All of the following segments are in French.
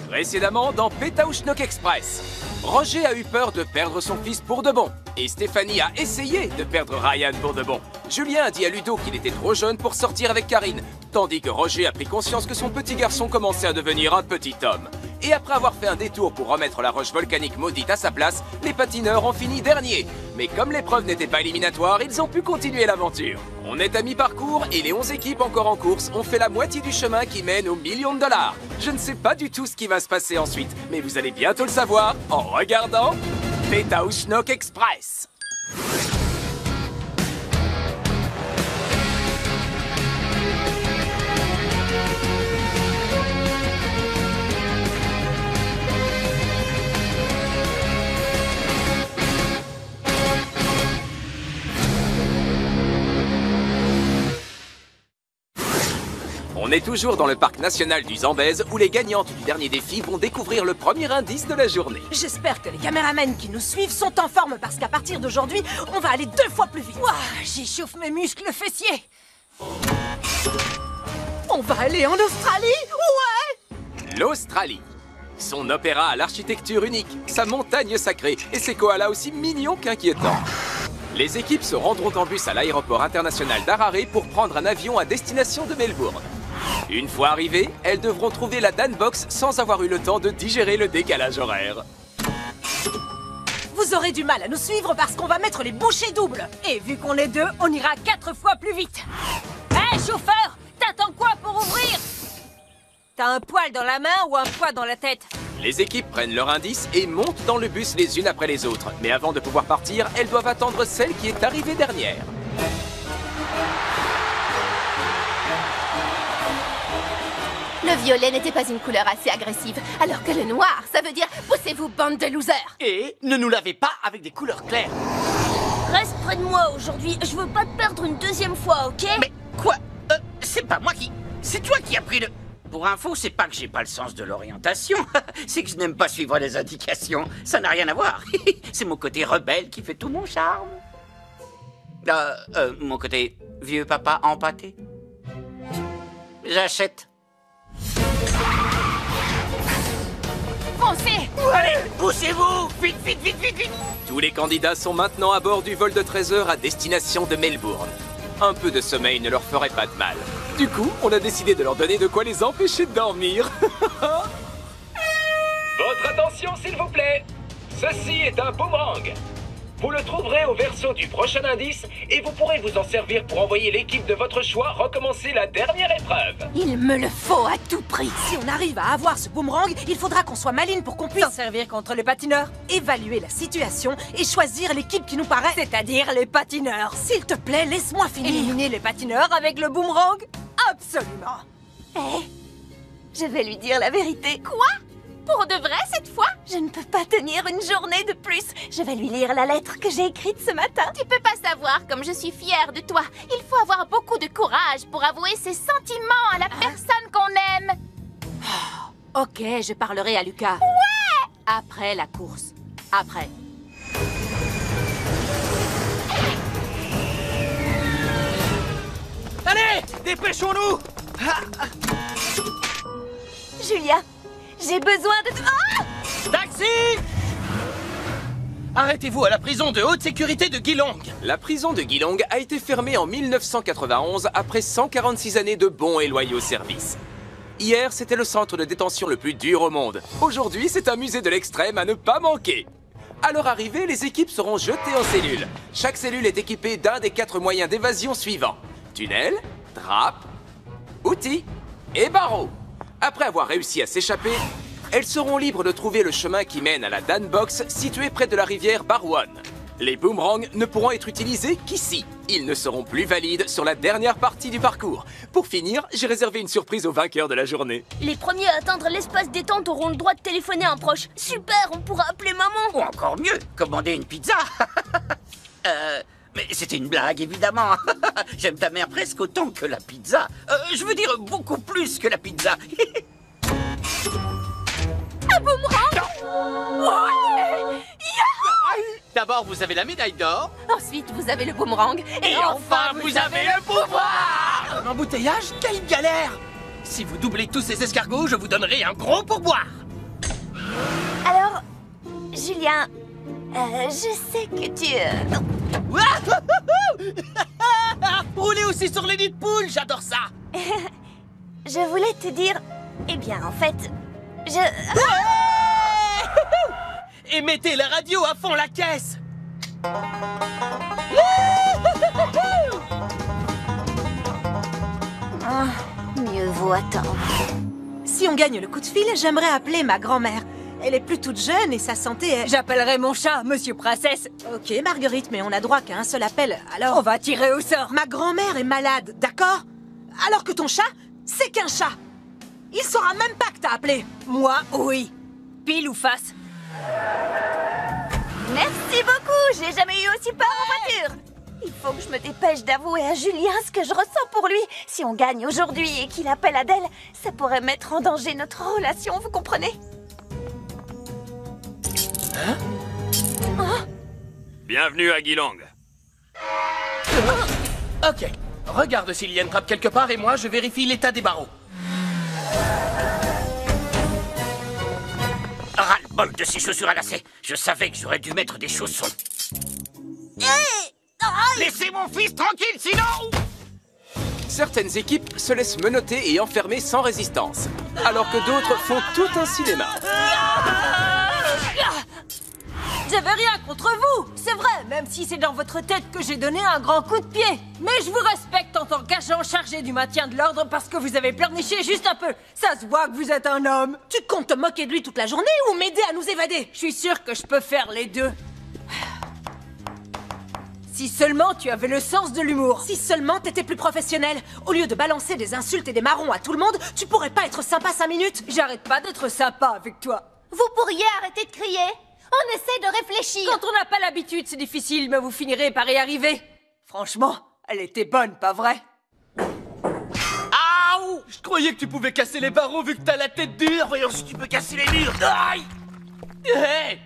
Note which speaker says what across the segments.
Speaker 1: Précédemment dans Pétaouchnok Express. Roger a eu peur de perdre son fils pour de bon. Et Stéphanie a essayé de perdre Ryan pour de bon. Julien a dit à Ludo qu'il était trop jeune pour sortir avec Karine. Tandis que Roger a pris conscience que son petit garçon commençait à devenir un petit homme. Et après avoir fait un détour pour remettre la roche volcanique maudite à sa place, les patineurs ont fini dernier. Mais comme l'épreuve n'était pas éliminatoire, ils ont pu continuer l'aventure. On est à mi-parcours et les 11 équipes encore en course ont fait la moitié du chemin qui mène aux millions de dollars. Je ne sais pas du tout ce qui va se passer ensuite, mais vous allez bientôt le savoir en regardant Pétaouchnok Express. On est toujours dans le parc national du Zambèze où les gagnantes du dernier défi vont découvrir le premier indice de la journée.
Speaker 2: J'espère que les caméramans qui nous suivent sont en forme parce qu'à partir d'aujourd'hui, on va aller 2 fois plus vite. Ouah, j'échauffe mes muscles fessiers. On va aller en Australie? Ouais!
Speaker 1: L'Australie. Son opéra à l'architecture unique, sa montagne sacrée et ses koalas aussi mignons qu'inquiétants. Les équipes se rendront en bus à l'aéroport international d'Harare pour prendre un avion à destination de Melbourne. Une fois arrivées, elles devront trouver la Danbox sans avoir eu le temps de digérer le décalage horaire.
Speaker 2: Vous aurez du mal à nous suivre parce qu'on va mettre les bouchées doubles. Et vu qu'on est 2, on ira 4 fois plus vite. Hé, chauffeur, t'attends quoi pour ouvrir? T'as un poil dans la main ou un poids dans la tête?
Speaker 1: Les équipes prennent leur indice et montent dans le bus les unes après les autres. Mais avant de pouvoir partir, elles doivent attendre celle qui est arrivée dernière.
Speaker 3: Le violet n'était pas une couleur assez agressive, alors que le noir, ça veut dire poussez-vous, bande de losers.
Speaker 4: Et ne nous lavez pas avec des couleurs claires.
Speaker 5: Reste près de moi aujourd'hui, je veux pas te perdre une deuxième fois, ok?
Speaker 4: Mais quoi? C'est pas moi qui... C'est toi qui as pris le... Pour info, c'est pas que j'ai pas le sens de l'orientation, c'est que je n'aime pas suivre les indications. Ça n'a rien à voir. C'est mon côté rebelle qui fait tout mon charme. Mon côté vieux papa empâté. J'achète.
Speaker 2: Foncez!
Speaker 4: Allez, poussez-vous! Vite, vite, vite, vite, vite!
Speaker 1: Tous les candidats sont maintenant à bord du vol de 13 heures à destination de Melbourne. Un peu de sommeil ne leur ferait pas de mal. Du coup, on a décidé de leur donner de quoi les empêcher de dormir. Votre attention, s'il vous plaît. Ceci est un boomerang. Vous le trouverez au verso du prochain indice et vous pourrez vous en servir pour envoyer l'équipe de votre choix recommencer la dernière épreuve.
Speaker 3: Il me le faut à tout prix.
Speaker 2: Si on arrive à avoir ce boomerang, il faudra qu'on soit maline pour qu'on puisse s'en servir contre les patineurs, évaluer la situation et choisir l'équipe qui nous paraît, c'est-à-dire les patineurs. S'il te plaît, laisse-moi finir. Éliminer les patineurs avec le boomerang? Absolument.
Speaker 3: Je vais lui dire la vérité. Quoi? Pour de vrai cette fois? Je ne peux pas tenir une journée de plus. Je vais lui lire la lettre que j'ai écrite ce matin.
Speaker 5: Tu peux pas savoir comme je suis fière de toi. Il faut avoir beaucoup de courage pour avouer ses sentiments à la personne qu'on aime.
Speaker 2: Ok, je parlerai à Lucas. Ouais! Après la course. Après.
Speaker 4: Allez, dépêchons-nous!
Speaker 3: Julia, j'ai besoin de... Ah!
Speaker 4: Taxi! Arrêtez-vous à la prison de haute sécurité de Geelong.
Speaker 1: La prison de Geelong a été fermée en 1991 après 146 années de bons et loyaux services. Hier, c'était le centre de détention le plus dur au monde. Aujourd'hui, c'est un musée de l'extrême à ne pas manquer. À leur arrivée, les équipes seront jetées en cellules. Chaque cellule est équipée d'un des 4 moyens d'évasion suivants. Tunnel, trappe, outils et barreaux. Après avoir réussi à s'échapper, elles seront libres de trouver le chemin qui mène à la Danbox située près de la rivière Barwon. Les boomerangs ne pourront être utilisés qu'ici. Ils ne seront plus valides sur la dernière partie du parcours. Pour finir, j'ai réservé une surprise aux vainqueurs de la journée.
Speaker 5: Les premiers à atteindre l'espace détente auront le droit de téléphoner à un proche. Super, on pourra appeler maman.
Speaker 4: Ou encore mieux, commander une pizza. Mais c'était une blague, évidemment. J'aime ta mère presque autant que la pizza. Je veux dire beaucoup plus que la pizza.
Speaker 3: Un boomerang! Ouais!
Speaker 6: D'abord, vous avez la médaille d'or.
Speaker 3: Ensuite, vous avez le boomerang.
Speaker 4: Et enfin, vous avez le pouvoir! Un embouteillage? Quelle galère! Si vous doublez tous ces escargots, je vous donnerai un gros pourboire.
Speaker 3: Alors, Julien, je sais que tu...
Speaker 6: Rouler aussi sur les nids de poules, j'adore ça.
Speaker 3: Je voulais te dire... Eh bien, en fait, je...
Speaker 6: Et mettez la radio à fond la caisse.
Speaker 3: Mieux vaut attendre.
Speaker 2: Si on gagne le coup de fil, j'aimerais appeler ma grand-mère. Elle est plus toute jeune et sa santé est...
Speaker 7: J'appellerai mon chat, Monsieur Princesse.
Speaker 2: Ok, Marguerite, mais on a droit qu'à un seul appel, alors...
Speaker 7: On va tirer au sort.
Speaker 2: Ma grand-mère est malade, d'accord? Alors que ton chat, c'est qu'un chat. Il saura même pas que t'as appelé.
Speaker 7: Moi, oui. Pile ou face?
Speaker 3: Merci beaucoup, j'ai jamais eu aussi peur en voiture. Il faut que je me dépêche d'avouer à Julien ce que je ressens pour lui. Si on gagne aujourd'hui et qu'il appelle Adèle, ça pourrait mettre en danger notre relation, vous comprenez?
Speaker 1: Bienvenue à Guilang.
Speaker 6: Ok. Regarde s'il y a une trappe quelque part et moi, je vérifie l'état des barreaux.
Speaker 4: Ras-le-bol de ces chaussures à lacets. Je savais que j'aurais dû mettre des chaussons. Laissez mon fils tranquille, sinon...
Speaker 1: Certaines équipes se laissent menotter et enfermer sans résistance, alors que d'autres font tout un cinéma.
Speaker 7: J'avais rien contre vous, c'est vrai, même si c'est dans votre tête que j'ai donné un grand coup de pied. Mais je vous respecte en tant qu'agent chargé du maintien de l'ordre parce que vous avez pleurniché juste un peu. Ça se voit que vous êtes un homme.
Speaker 2: Tu comptes te moquer de lui toute la journée ou m'aider à nous évader?
Speaker 7: Je suis sûre que je peux faire les deux. Si seulement tu avais le sens de l'humour.
Speaker 2: Si seulement t'étais plus professionnel. Au lieu de balancer des insultes et des marrons à tout le monde, tu pourrais pas être sympa 5 minutes?
Speaker 7: J'arrête pas d'être sympa avec toi.
Speaker 5: Vous pourriez arrêter de crier? On essaie de réfléchir.
Speaker 7: Quand on n'a pas l'habitude, c'est difficile, mais vous finirez par y arriver. Franchement, elle était bonne, pas vrai?
Speaker 6: Aouh! Je croyais que tu pouvais casser les barreaux vu que t'as la tête dure.
Speaker 4: Voyons si tu peux casser les murs. Aïe!
Speaker 6: Hey!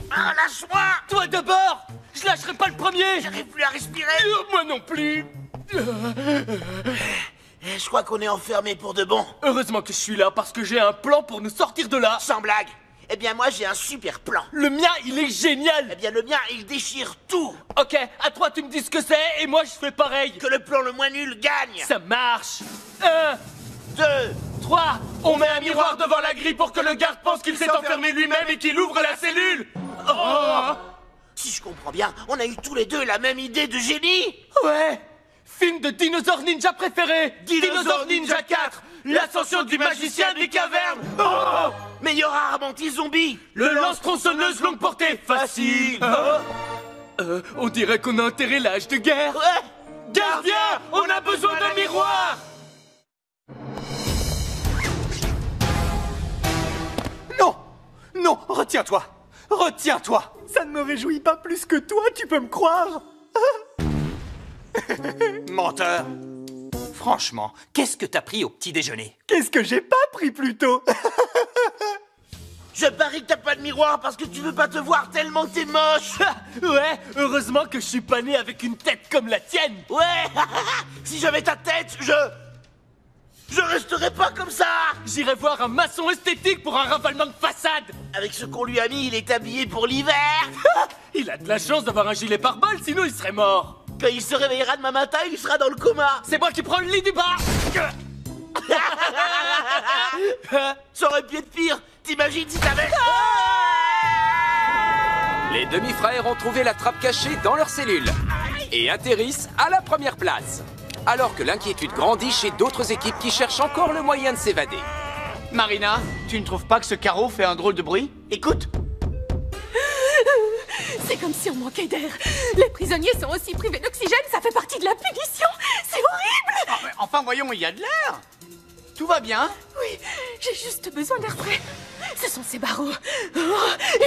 Speaker 4: Ah, lâche-moi!
Speaker 6: Toi d'abord! Je lâcherai pas le premier!
Speaker 4: J'arrive plus à respirer.
Speaker 6: Moi non plus!
Speaker 4: Je crois qu'on est enfermés pour de bon.
Speaker 6: Heureusement que je suis là parce que j'ai un plan pour nous sortir de là.
Speaker 4: Sans blague. Eh bien, moi, j'ai un super plan.
Speaker 6: Le mien, il est génial!
Speaker 4: Eh bien, le mien, il déchire tout.
Speaker 6: Ok, à toi, tu me dis ce que c'est et moi, je fais pareil.
Speaker 4: Que le plan le moins nul gagne.
Speaker 6: Ça marche! 1,
Speaker 4: 2,
Speaker 6: 3, on met un miroir devant la grille pour que le garde pense qu'il s'est enfermé lui-même et qu'il ouvre la cellule! Oh!
Speaker 4: Si je comprends bien, on a eu tous les deux la même idée de génie.
Speaker 6: Ouais! Film de dinosaure ninja préféré! Dinosaure Ninja 4! L'ascension du magicien des cavernes! Oh!
Speaker 4: Meilleure arme anti-zombie.
Speaker 6: Le lance-tronçonneuse longue portée! Facile! On dirait qu'on a enterré l'âge de guerre!
Speaker 4: Ouais.
Speaker 6: Gardien! On a besoin d'un miroir!
Speaker 8: Non! Non! Retiens-toi! Retiens-toi! Ça ne me réjouit pas plus que toi, tu peux me croire! Menteur! Franchement, qu'est-ce que t'as pris au petit déjeuner? Qu'est-ce que j'ai pas pris plus tôt?
Speaker 4: Je parie que t'as pas de miroir parce que tu veux pas te voir tellement t'es moche.
Speaker 6: Ouais, heureusement que je suis pas né avec une tête comme la tienne!
Speaker 4: Ouais. Si j'avais ta tête, je resterais pas comme ça.
Speaker 6: J'irai voir un maçon esthétique pour un ravalement de façade!
Speaker 4: Avec ce qu'on lui a mis, il est habillé pour l'hiver.
Speaker 6: Il a de la chance d'avoir un gilet pare-balles, sinon il serait mort!
Speaker 4: Quand il se réveillera demain matin, il sera dans le coma.
Speaker 6: C'est moi qui prends le lit du bas!
Speaker 4: Ça aurait pu être pire. T'imagines si t'avais...
Speaker 1: Les demi-frères ont trouvé la trappe cachée dans leur cellule et atterrissent à la première place. Alors que l'inquiétude grandit chez d'autres équipes qui cherchent encore le moyen de s'évader.
Speaker 9: Marina, tu ne trouves pas que ce carreau fait un drôle de bruit?
Speaker 4: Écoute.
Speaker 5: C'est comme si on manquait d'air. Les prisonniers sont aussi privés d'oxygène, ça fait partie de la punition. C'est horrible.
Speaker 9: Ah, mais enfin, voyons, il y a de l'air. Tout va bien?
Speaker 5: Oui, j'ai juste besoin d'air frais. Ce sont ces barreaux. Oh,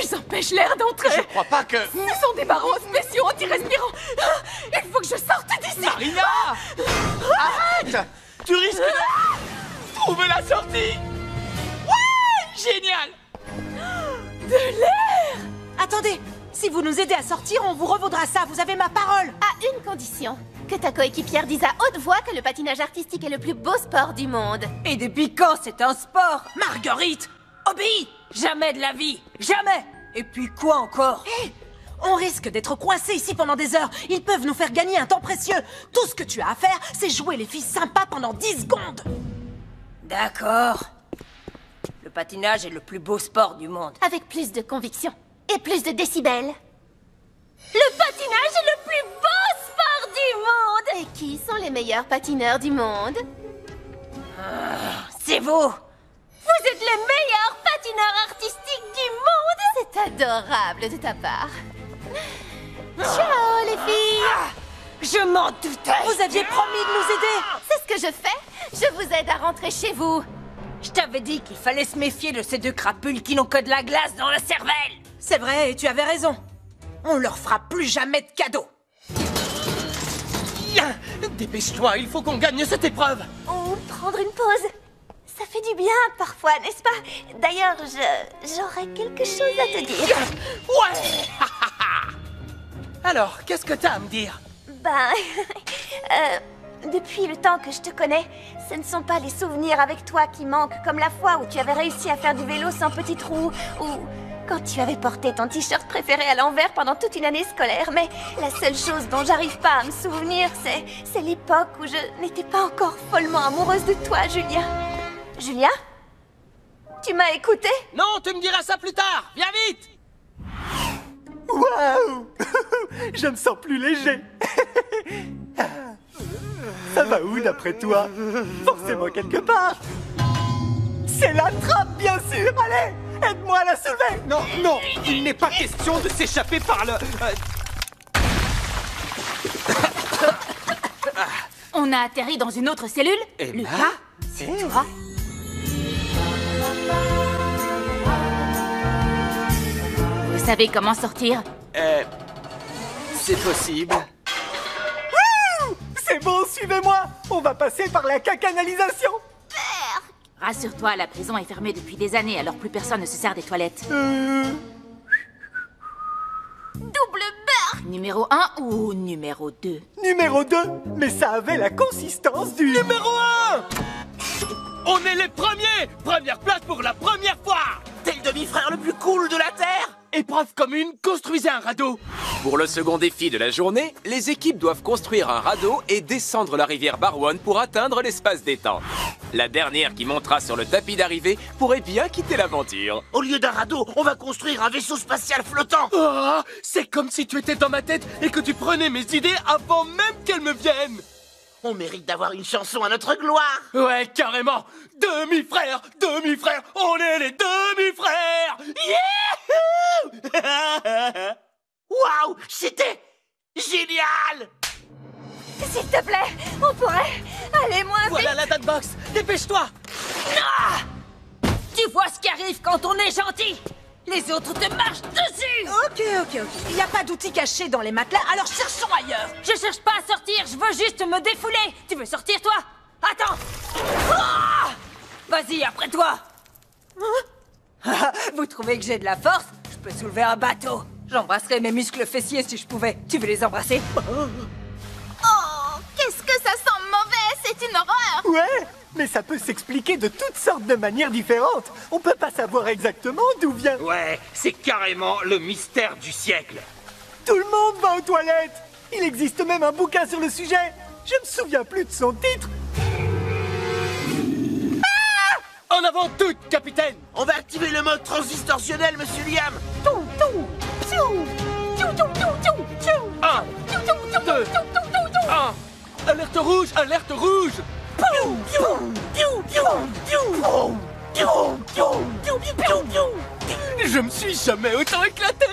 Speaker 5: ils empêchent l'air d'entrer.
Speaker 9: Je crois pas que...
Speaker 5: Ce sont des barreaux spéciaux anti-respirants. Il faut que je sorte d'ici.
Speaker 9: Marina! Arrête!
Speaker 6: Tu risques de trouver la sortie! Ouais! Génial!
Speaker 2: De l'air! Attendez, si vous nous aidez à sortir, on vous revaudra ça, vous avez ma parole!
Speaker 5: À une condition. Que ta coéquipière dise à haute voix que le patinage artistique est le plus beau sport du monde.
Speaker 7: Et depuis quand c'est un sport?
Speaker 2: Marguerite! Obéis!
Speaker 7: Jamais de la vie! Jamais! Et puis quoi encore?
Speaker 2: Hé! On risque d'être coincés ici pendant des heures. Ils peuvent nous faire gagner un temps précieux. Tout ce que tu as à faire, c'est jouer les filles sympas pendant 10 secondes.
Speaker 7: D'accord. Le patinage est le plus beau sport du monde.
Speaker 5: Avec plus de conviction et plus de décibels. Le patinage est le plus beau sport du monde! Et qui sont les meilleurs patineurs du monde?
Speaker 7: C'est vous!
Speaker 5: Vous êtes les meilleurs patineurs artistiques du monde! C'est adorable de ta part. Ciao, les filles!
Speaker 7: Je m'en doutais!
Speaker 2: Vous aviez promis de nous aider.
Speaker 5: C'est ce que je fais. Je vous aide à rentrer chez vous.
Speaker 7: Je t'avais dit qu'il fallait se méfier de ces deux crapules qui n'ont que de la glace dans la cervelle!
Speaker 2: C'est vrai, et tu avais raison. On leur fera plus jamais de cadeaux.
Speaker 6: Dépêche-toi, il faut qu'on gagne cette épreuve.
Speaker 3: Ou prendre une pause. Ça fait du bien parfois, n'est-ce pas? D'ailleurs, j'aurais quelque chose à te dire.
Speaker 6: Ouais. Alors, qu'est-ce que t'as à me dire?
Speaker 3: Ben... depuis le temps que je te connais, ce ne sont pas les souvenirs avec toi qui manquent, comme la fois où tu avais réussi à faire du vélo sans petit trou, ou quand tu avais porté ton t-shirt préféré à l'envers pendant toute une année scolaire. Mais la seule chose dont j'arrive pas à me souvenir, c'est l'époque où je n'étais pas encore follement amoureuse de toi, Julia. Julia? Tu m'as écouté?
Speaker 6: Non, tu me diras ça plus tard. Viens vite.
Speaker 8: Waouh! Je me sens plus léger. Ça va où d'après toi? Forcément quelque part. C'est la trappe, bien sûr. Allez, aide-moi à la soulever.
Speaker 6: Non, non, il n'est pas question de s'échapper par le...
Speaker 5: On a atterri dans une autre cellule?
Speaker 6: Emma?
Speaker 5: Lucas, c'est toi? Vous savez comment sortir?
Speaker 6: C'est possible.
Speaker 8: C'est bon, suivez-moi. On va passer par la canalisation.
Speaker 5: Rassure-toi, la prison est fermée depuis des années, alors plus personne ne se sert des toilettes. Double beurre! Numéro 1 ou numéro 2?
Speaker 8: Numéro 2, mais ça avait la consistance du...
Speaker 6: Numéro 1! On est les premiers! Première place pour la première fois! T'es le demi-frère le plus cool de la Terre! Épreuve commune, construisez un radeau!
Speaker 1: Pour le second défi de la journée, les équipes doivent construire un radeau et descendre la rivière Barwon pour atteindre l'espace détente. La dernière qui montera sur le tapis d'arrivée pourrait bien quitter l'aventure.
Speaker 10: Au lieu d'un radeau, on va construire un vaisseau spatial flottant.
Speaker 6: Oh, c'est comme si tu étais dans ma tête et que tu prenais mes idées avant même qu'elles me viennent.
Speaker 10: On mérite d'avoir une chanson à notre gloire.
Speaker 6: Ouais, carrément. Demi-frères, demi-frères, on est les demi-frères. Yeah!
Speaker 10: Waouh, c'était génial.
Speaker 3: S'il te plaît, on pourrait aller moins vite.
Speaker 6: Voilà la date box. Dépêche-toi.
Speaker 7: Tu vois ce qui arrive quand on est gentil! Les autres te marchent dessus!
Speaker 2: Ok. Il n'y a pas d'outils cachés dans les matelas, alors cherchons ailleurs.
Speaker 7: Je cherche pas à sortir, je veux juste me défouler! Tu veux sortir, toi? Attends! Ah! Vas-y, après toi! Vous trouvez que j'ai de la force? Je peux soulever un bateau. J'embrasserais mes muscles fessiers si je pouvais. Tu veux les embrasser?
Speaker 5: Oh, qu'est-ce que ça sent mauvais! C'est une horreur!
Speaker 8: Ouais, mais ça peut s'expliquer de toutes sortes de manières différentes. On peut pas savoir exactement d'où vient.
Speaker 10: Ouais, c'est carrément le mystère du siècle.
Speaker 8: Tout le monde va aux toilettes. Il existe même un bouquin sur le sujet. Je me souviens plus de son titre.
Speaker 6: En avant toutes, capitaine.
Speaker 10: On va activer le mode transistorsionnel, monsieur Liam.
Speaker 6: 1, 2, 1. Alerte rouge, alerte rouge. Je me suis jamais autant éclaté.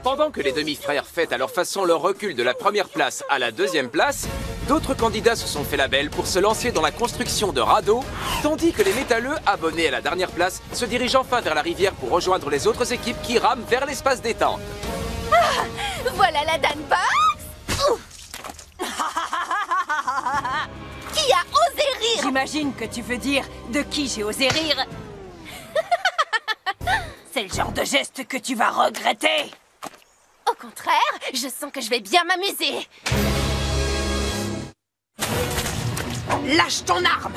Speaker 1: Pendant que les demi-frères fêtent à leur façon le recul de la première place à la deuxième place, d'autres candidats se sont fait la belle pour se lancer dans la construction de radeaux, tandis que les métalleux, abonnés à la dernière place, se dirigent enfin vers la rivière pour rejoindre les autres équipes qui rament vers l'espace détente.
Speaker 5: Ah, voilà la Danbox! Qui a osé rire?
Speaker 7: J'imagine que tu veux dire de qui j'ai osé rire. C'est le genre de geste que tu vas regretter.
Speaker 5: Au contraire, je sens que je vais bien m'amuser.
Speaker 2: Lâche ton arme.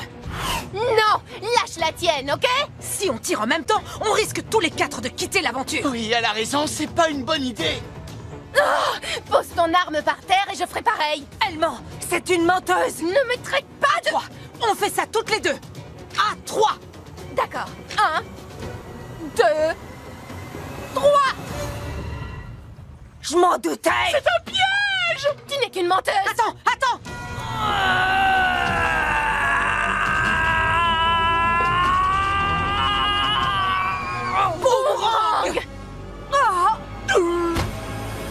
Speaker 5: Non, lâche la tienne, ok?
Speaker 2: Si on tire en même temps, on risque tous les 4 de quitter l'aventure.
Speaker 9: Oui, elle a raison, c'est pas une bonne idée.
Speaker 5: Pose ton arme par terre et je ferai pareil.
Speaker 2: Elle ment. C'est une menteuse.
Speaker 5: Ne me traite pas de...
Speaker 2: 3. On fait ça toutes les deux. À 3.
Speaker 5: D'accord. 1, 2, 3.
Speaker 2: Je m'en doutais.
Speaker 5: C'est un piège! Tu n'es qu'une menteuse.
Speaker 2: Attends, attends.
Speaker 5: Boomerang!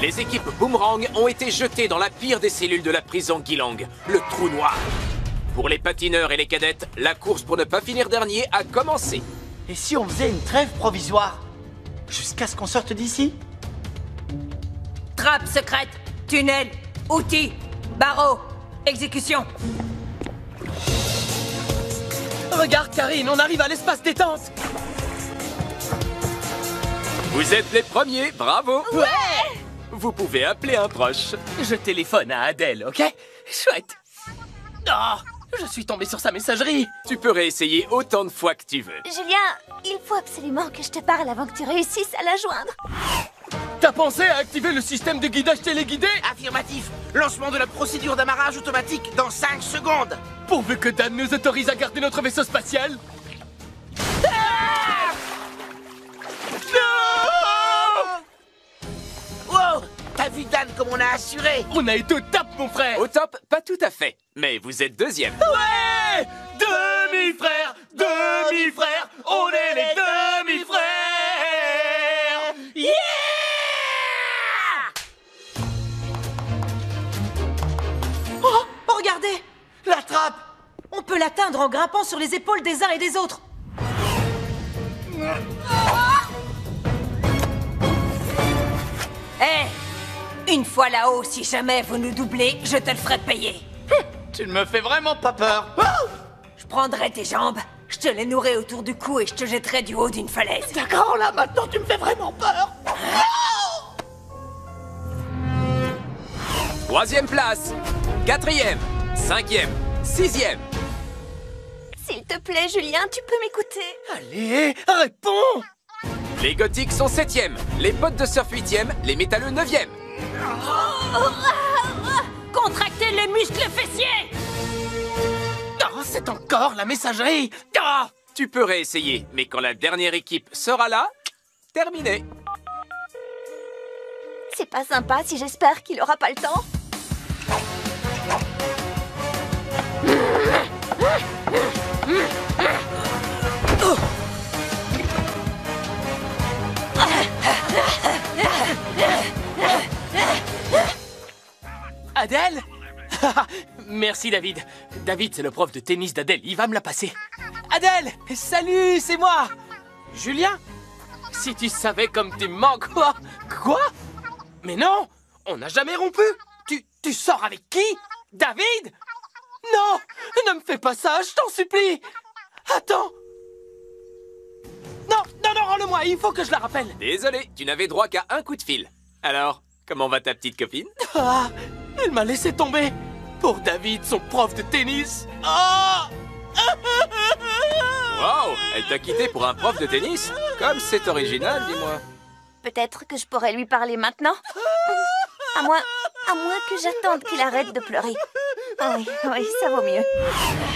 Speaker 1: Les équipes Boomerang ont été jetées dans la pire des cellules de la prison Gilang, le trou noir. Pour les patineurs et les cadettes, la course pour ne pas finir dernier a commencé.
Speaker 8: Et si on faisait une trêve provisoire? Jusqu'à ce qu'on sorte d'ici?
Speaker 7: Trappe secrète, tunnel, outils, barreau, exécution.
Speaker 6: Regarde, Karine, on arrive à l'espace détente.
Speaker 1: Vous êtes les premiers, bravo.
Speaker 6: Ouais!
Speaker 1: Vous pouvez appeler un proche.
Speaker 6: Je téléphone à Adèle, ok? Chouette. Oh, je suis tombé sur sa messagerie.
Speaker 1: Tu peux réessayer autant de fois que tu veux.
Speaker 3: Julien, il faut absolument que je te parle avant que tu réussisses à la joindre.
Speaker 6: T'as pensé à activer le système de guidage téléguidé?
Speaker 10: Affirmatif. Lancement de la procédure d'amarrage automatique dans 5 secondes.
Speaker 6: Pourvu que Dan nous autorise à garder notre vaisseau spatial.
Speaker 10: Wow! T'as vu Dan comme on a assuré?
Speaker 6: On a été au top, mon frère.
Speaker 1: Au top, pas tout à fait. Mais vous êtes deuxième.
Speaker 6: Ouais! Demi-frères, demi-frères, on est les demi-frères. Yeah!
Speaker 2: Oh, regardez.
Speaker 8: La trappe!
Speaker 2: On peut l'atteindre en grimpant sur les épaules des uns et des autres.
Speaker 7: Hé! Une fois là-haut, si jamais vous nous doublez, je te le ferai payer.
Speaker 9: Tu ne me fais vraiment pas peur.
Speaker 7: Je prendrai tes jambes, je te les nouerai autour du cou et je te jetterai du haut d'une falaise.
Speaker 8: D'accord, là, maintenant, tu me fais vraiment peur!
Speaker 1: Troisième place. Quatrième. Cinquième. Sixième.
Speaker 3: S'il te plaît, Julien, tu peux m'écouter?
Speaker 6: Allez, réponds!
Speaker 1: Les gothiques sont septième. Les potes de surf huitième. Les métalleux neuvième.
Speaker 7: Contractez les muscles fessiers!
Speaker 6: Oh, c'est encore la messagerie! Oh!
Speaker 1: Tu peux réessayer, mais quand la dernière équipe sera là, terminé.
Speaker 3: C'est pas sympa si j'espère qu'il aura pas le temps.
Speaker 6: Adèle? Merci, David. David, c'est le prof de tennis d'Adèle. Il va me la passer. Adèle! Salut, c'est moi! Julien? Si tu savais comme tu me manques, quoi? Quoi? Mais non! On n'a jamais rompu! Tu sors avec qui? David? Non! Ne me fais pas ça, je t'en supplie! Attends! Non, non, non, rends-le-moi, il faut que je la rappelle!
Speaker 1: Désolé, tu n'avais droit qu'à un coup de fil. Alors, comment va ta petite copine?
Speaker 6: Ah! Elle m'a laissé tomber! Pour David, son prof de tennis! Oh!
Speaker 1: Wow, elle t'a quitté pour un prof de tennis? Comme c'est original, dis-moi.
Speaker 3: Peut-être que je pourrais lui parler maintenant? À moins que j'attende qu'il arrête de pleurer. Oui, oui, ça vaut mieux.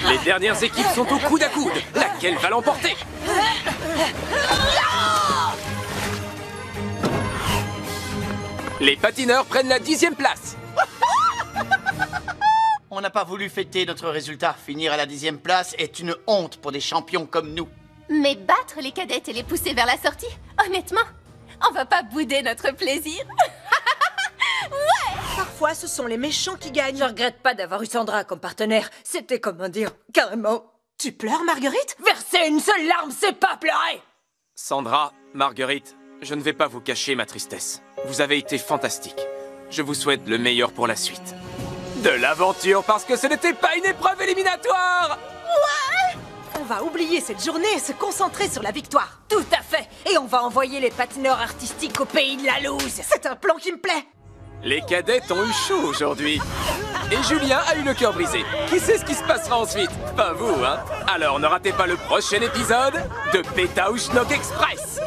Speaker 1: Les dernières équipes sont au coude à coude. Laquelle va l'emporter? Les patineurs prennent la 10e place.
Speaker 9: On n'a pas voulu fêter notre résultat. Finir à la 10e place est une honte pour des champions comme nous.
Speaker 5: Mais battre les cadettes et les pousser vers la sortie, honnêtement, on va pas bouder notre plaisir.
Speaker 2: Parfois, ce sont les méchants qui gagnent.
Speaker 7: Je regrette pas d'avoir eu Sandra comme partenaire. C'était, comment dire, carrément...
Speaker 2: Tu pleures, Marguerite?
Speaker 7: Verser une seule larme, c'est pas pleurer!
Speaker 1: Sandra, Marguerite, je ne vais pas vous cacher ma tristesse. Vous avez été fantastiques. Je vous souhaite le meilleur pour la suite. De l'aventure, parce que ce n'était pas une épreuve éliminatoire!
Speaker 2: On va oublier cette journée et se concentrer sur la victoire.
Speaker 7: Tout à fait! Et on va envoyer les patineurs artistiques au pays de la loose!
Speaker 2: C'est un plan qui me plaît.
Speaker 1: Les cadettes ont eu chaud aujourd'hui. Et Julien a eu le cœur brisé. Qui sait ce qui se passera ensuite? Pas vous, hein? Alors ne ratez pas le prochain épisode de Péta ou Schnock Express.